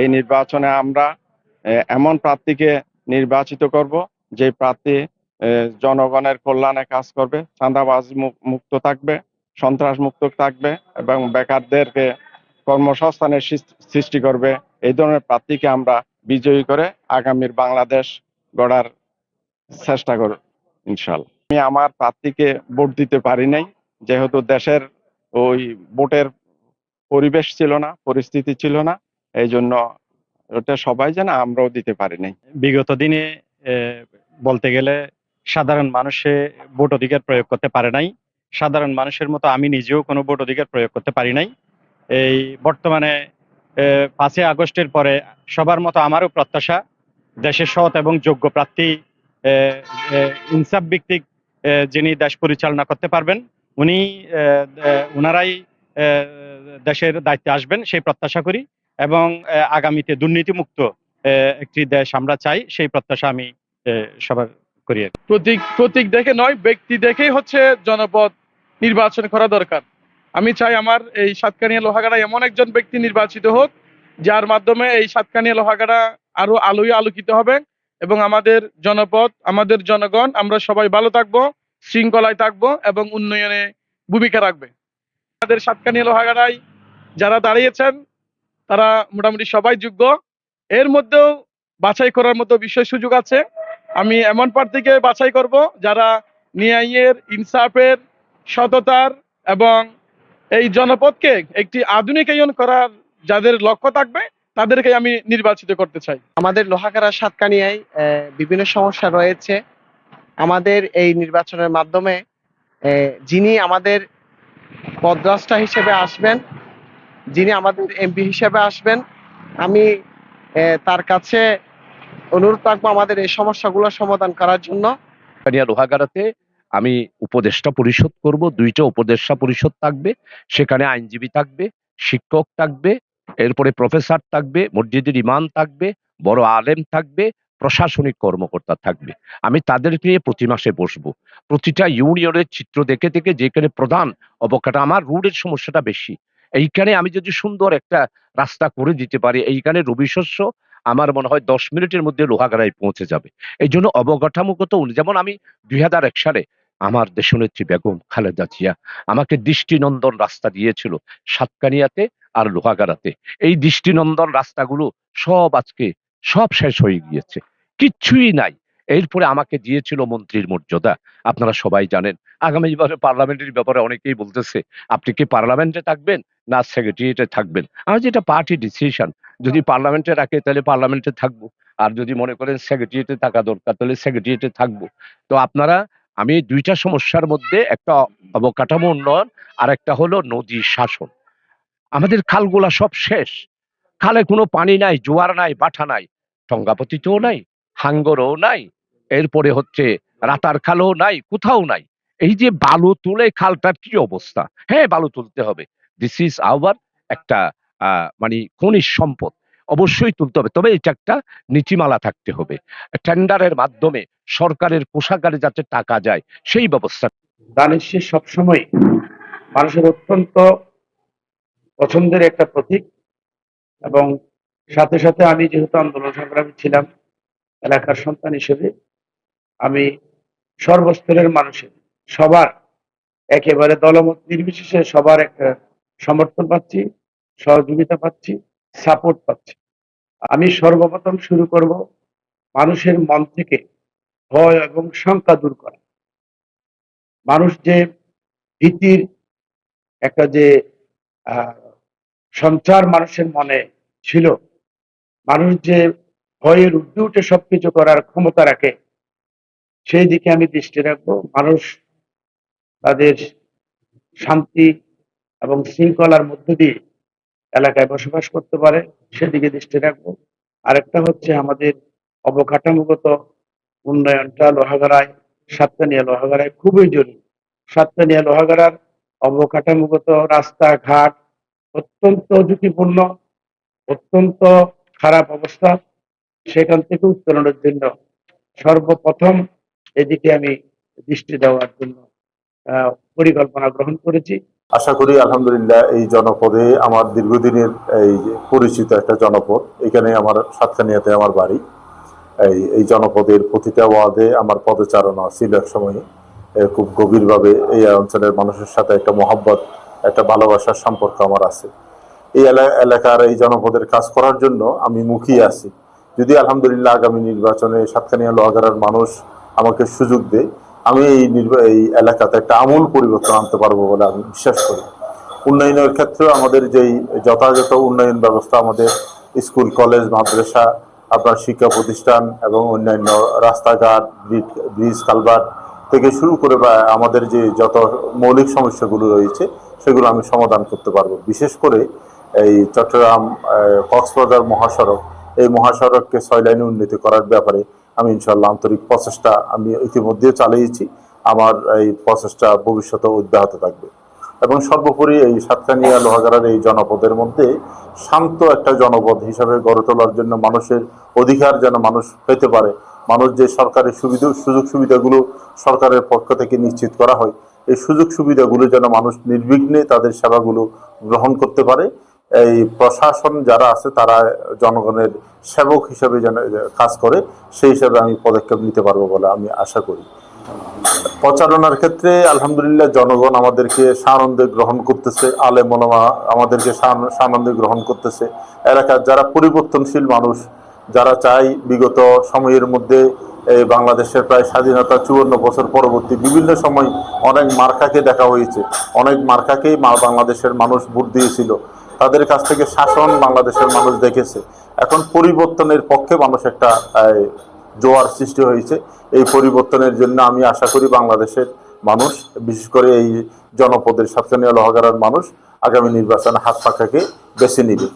এই নির্বাচনে আমরা এমন প্রার্থীকে নির্বাচিত করব যে প্রার্থী জনগণের কল্যাণে কাজ করবে, চাঁদাবাজি মুক্ত থাকবে, সন্ত্রাস মুক্ত থাকবে এবং বেকারদেরকে কর্মসংস্থানের সৃষ্টি করবে। এই ধরনের প্রার্থীকে আমরা বিজয়ী করে আগামীর বাংলাদেশ গড়ার চেষ্টা করব ইনশাআল্লাহ। আমি আমার প্রার্থীকে ভোট দিতে পারি নাই, যেহেতু দেশের ওই ভোটের পরিবেশ ছিল না, পরিস্থিতি ছিল না, এই জন্য ওটা সবাই জানে, আমরাও দিতে পারি নাই। বিগত দিনে বলতে গেলে সাধারণ মানুষে ভোট অধিকার প্রয়োগ করতে পারে নাই। সাধারণ মানুষের মতো আমি নিজেও কোনো ভোট অধিকার প্রয়োগ করতে পারি নাই। এই বর্তমানে 5ই আগস্টের পরে সবার মতো আমারও প্রত্যাশা দেশের সৎ এবং যোগ্য প্রার্থী, ইনসাফ ভিত্তিক যিনি দেশ পরিচালনা করতে পারবেন, উনারাই দেশের দায়িত্বে আসবেন সেই প্রত্যাশা করি এবং আগামীতে দুর্নীতিমুক্ত একটি দেশ আমরা চাই, সেই প্রত্যাশা আমি সবার করি। প্রতীক দেখে নয়, ব্যক্তি দেখেই হচ্ছে জনপদ নির্বাচন করা দরকার। আমি চাই আমার এই সাতকানিয়া লোহাগাড়া এমন একজন ব্যক্তি নির্বাচিত হোক যার মাধ্যমে এই সাতকানিয়া লোহাগাড়া আরো আলোয় আলোকিত হবে এবং আমাদের জনপদ, আমাদের জনগণ, আমরা সবাই ভালো থাকবো, শৃঙ্খলায় থাকবো এবং উন্নয়নে ভূমিকা রাখবে। আমাদের সাতকানিয়া লোহাগাড়ায় যারা দাঁড়িয়েছেন তারা মোটামুটি সবাই যোগ্য। এর মধ্যেও বাছাই করার মতো বিষয় সুযোগ আছে। আমি এমন প্রার্থীকে বাছাই করব যারা ন্যায়ের, ইনসাফের, সততার এবং এই জনপদকে একটি আধুনিকায়ন করার যাদের লক্ষ্য থাকবে তাদেরকে আমি নির্বাচিত করতে চাই। আমাদের লোহাগাড়া সাতকানিয়ায় বিভিন্ন সমস্যা রয়েছে। আমাদের এই নির্বাচনের মাধ্যমে যিনি আমাদের পদদ্রষ্টা হিসেবে আসবেন, যিনি আমাদের এমপি হিসেবে আসবেন, আমি তার কাছে অনুরোধ রাখবো আমাদের এই সমস্যাগুলো সমাধান করার জন্য। লোহাগাড়াতে আমি উপদেষ্টা পরিষদ করব, 2টা উপদেষ্টা পরিষদ থাকবে, সেখানে আইনজীবী থাকবে, শিক্ষক থাকবে, এরপরে প্রফেসর থাকবে, মসজিদের ইমাম থাকবে, বড় আলেম থাকবে, প্রশাসনিক কর্মকর্তা থাকবে। আমি তাদের নিয়ে প্রতি মাসে বসবো, প্রতিটা ইউনিয়নের চিত্র দেখে দেখে যেখানে প্রধান অবকাঠা, আমার রোডের সমস্যাটা বেশি, এইখানে আমি যদি সুন্দর একটা রাস্তা করে দিতে পারি, এইখানে রবি শস্য আমার মনে হয় 10 মিনিটের মধ্যে লোহাগাড়ায় পৌঁছে যাবে। এই জন্য অবকাঠামোগত, যেমন আমি 2001 সালে আমার দেশনেত্রী বেগম খালেদা জিয়া আমাকে দৃষ্টিনন্দন রাস্তা দিয়েছিল সাতকানিয়াতে আর লোহাগাড়াতে। এই দৃষ্টিনন্দন রাস্তাগুলো সব আজকে সব শেষ হয়ে গিয়েছে, কিচ্ছুই নাই। এরপরে আমাকে দিয়েছিল মন্ত্রীর মর্যাদা, আপনারা সবাই জানেন। আগামীবারে পার্লামেন্টের ব্যাপারে অনেকেই বলতেছে আপনি কি পার্লামেন্টে থাকবেন না সেক্রেটারিয়েটে থাকবেন। আমি যেটা পার্টি ডিসিশন, যদি পার্লামেন্টে রাখে তাহলে পার্লামেন্টে থাকবো, আর যদি মনে করেন সেক্রেটারিয়েটে থাকা দরকার তাহলে সেক্রেটারিয়েটে থাকবো। তো আপনারা, আমি 2টা সমস্যার মধ্যে, একটা অবকাঠামো উন্নয়ন আর একটা হলো নদী শাসন। আমাদের খালগুলা সব শেষ, খালে কোনো পানি নাই, জোয়ার নাই, বাঠা নাই, টঙ্গাপতিতেও নাই, হাঙ্গরও নাই, এরপরে হচ্ছে রাতার খালও নাই, কোথাও নাই। এই যে বালু তুলে খালটার কি অবস্থা, হ্যাঁ বালু তুলতে হবে, দিস ইজ আওয়ার একটা মানে খনিজ সম্পদ, অবশ্যই তুলতে হবে, তবে এটা একটা নীতিমালা থাকতে হবে, টেন্ডারের মাধ্যমে সরকারের কোষাগারে যাতে টাকা যায় সেই ব্যবস্থা। দানিশ সবসময় মানুষের অত্যন্ত পছন্দের একটা প্রতীক এবং সাথে সাথে আমি যেহেতু আন্দোলন সংগ্রামী ছিলাম, এলাকার সন্তান হিসেবে আমি সর্বস্তরের মানুষের, সবার, একেবারে দলমত নির্বিশেষে সবার একটা সমর্থন পাচ্ছি, সহযোগিতা পাচ্ছি, সাপোর্ট পাচ্ছি। আমি সর্বপ্রথম শুরু করব মানুষের মন থেকে ভয় এবং শঙ্কা দূর করা। মানুষ যে ভীতির একটা যে সঞ্চার মানুষের মনে ছিল, মানুষ যে ভয়ের ঊর্ধ্বে উঠে সবকিছু করার ক্ষমতা রাখে, সেই দিকে আমি দৃষ্টি রাখবো। মানুষ তাদের শান্তি এবং শৃঙ্খলার মধ্য দিয়ে এলাকায় বসবাস করতে পারে, সেদিকে দৃষ্টি রাখবো। আরেকটা হচ্ছে আমাদের অবকাঠামোগত উন্নয়নটা লোহাগাড়ায়, সাতকানিয়া লোহাগাড়ায় খুবই জরুরি। সাতকানিয়া লোহাগাড়ার অবকাঠামোগত রাস্তাঘাট অত্যন্ত ঝুঁকিপূর্ণ, অত্যন্ত খারাপ অবস্থা। সেখান থেকে উত্তরণের জন্য সর্বপ্রথম এদিকে আমি দৃষ্টি দেওয়ার জন্য পরিকল্পনা গ্রহণ করেছি। আশা করি আলহামদুলিল্লাহ এই জনপদে আমার দীর্ঘদিনের এই যে পরিচিত একটা জনপদ, এখানে আমার সাতকানিয়াতে আমার বাড়ি। এই জনপদের প্রতিটা ওয়ার্ডে আমার পদচারণা ছিল এক সময়ে। খুব গভীরভাবে এই অঞ্চলের মানুষের সাথে একটা মহব্বত, একটা ভালোবাসার সম্পর্ক আমার আছে। এই এলাকার এই জনপদের কাজ করার জন্য আমি মুখিয়ে আছি। যদি আলহামদুলিল্লাহ আগামী নির্বাচনে সাতকানিয়া লোহাগাড়ার মানুষ আমাকে সুযোগ দেয়, আমি এই এলাকাতে একটা আমূল পরিবর্তন আনতে পারবো বলে আমি বিশ্বাস করি। উন্নয়নের ক্ষেত্রে আমাদের যেই যথাযথ উন্নয়ন ব্যবস্থা, আমাদের স্কুল, কলেজ, মাদ্রাসা, আপনার শিক্ষা প্রতিষ্ঠান এবং অন্যান্য রাস্তাঘাট, ব্রিজ, কালভার্ট থেকে শুরু করে বা আমাদের যে যত মৌলিক সমস্যাগুলো রয়েছে সেগুলো আমি সমাধান করতে পারবো। বিশেষ করে এই চট্টগ্রাম কক্সবাজার মহাসড়ক, এই মহাসড়ককে 6 লাইনে উন্নীত করার ব্যাপারে আমি ইনশাআল্লাহ আন্তরিক প্রচেষ্টা আমি ইতিমধ্যে চালিয়েছি। আমার এই প্রচেষ্টা ভবিষ্যতে অব্যাহত থাকবে। এবং সর্বোপরি এই সাতকানিয়া লোহাগাড়ার এই জনপদের মধ্যে শান্ত একটা জনপদ হিসাবে গড়ে তোলার জন্য মানুষের অধিকার যেন মানুষ পেতে পারে, মানুষ যে সরকারের সুযোগ সুবিধাগুলো সরকারের পক্ষ থেকে নিশ্চিত করা হয়, এই সুযোগ সুবিধাগুলো যেন মানুষ নির্বিঘ্নে তাদের সেবাগুলো গ্রহণ করতে পারে। এই প্রশাসন যারা আছে তারা জনগণের সেবক হিসেবে যেন কাজ করে, সেই হিসাবে আমি পদক্ষেপ নিতে পারবো বলে আমি আশা করি। প্রচারণার ক্ষেত্রে আলহামদুলিল্লাহ জনগণ আমাদেরকে সানন্দে গ্রহণ করতেছে, আলেম ওলামা আমাদেরকে সানন্দে গ্রহণ করতেছে। এলাকার যারা পরিবর্তনশীল মানুষ, যারা চাই বিগত সময়ের মধ্যে এই বাংলাদেশের প্রায় স্বাধীনতা 54 বছর পরবর্তী বিভিন্ন সময় অনেক মার্কাকে দেখা হয়েছে, অনেক মার্কাকেই বাংলাদেশের মানুষ ভোট দিয়েছিল, তাদের কাছ থেকে শাসন বাংলাদেশের মানুষ দেখেছে। এখন পরিবর্তনের পক্ষে মানুষ একটা জোয়ার সৃষ্টি হয়েছে। এই পরিবর্তনের জন্য আমি আশা করি বাংলাদেশের মানুষ, বিশেষ করে এই জনপদের সাতকানিয়া লোহাগাড়ার মানুষ আগামী নির্বাচনে হাত পাখাকে বেছে নিবে।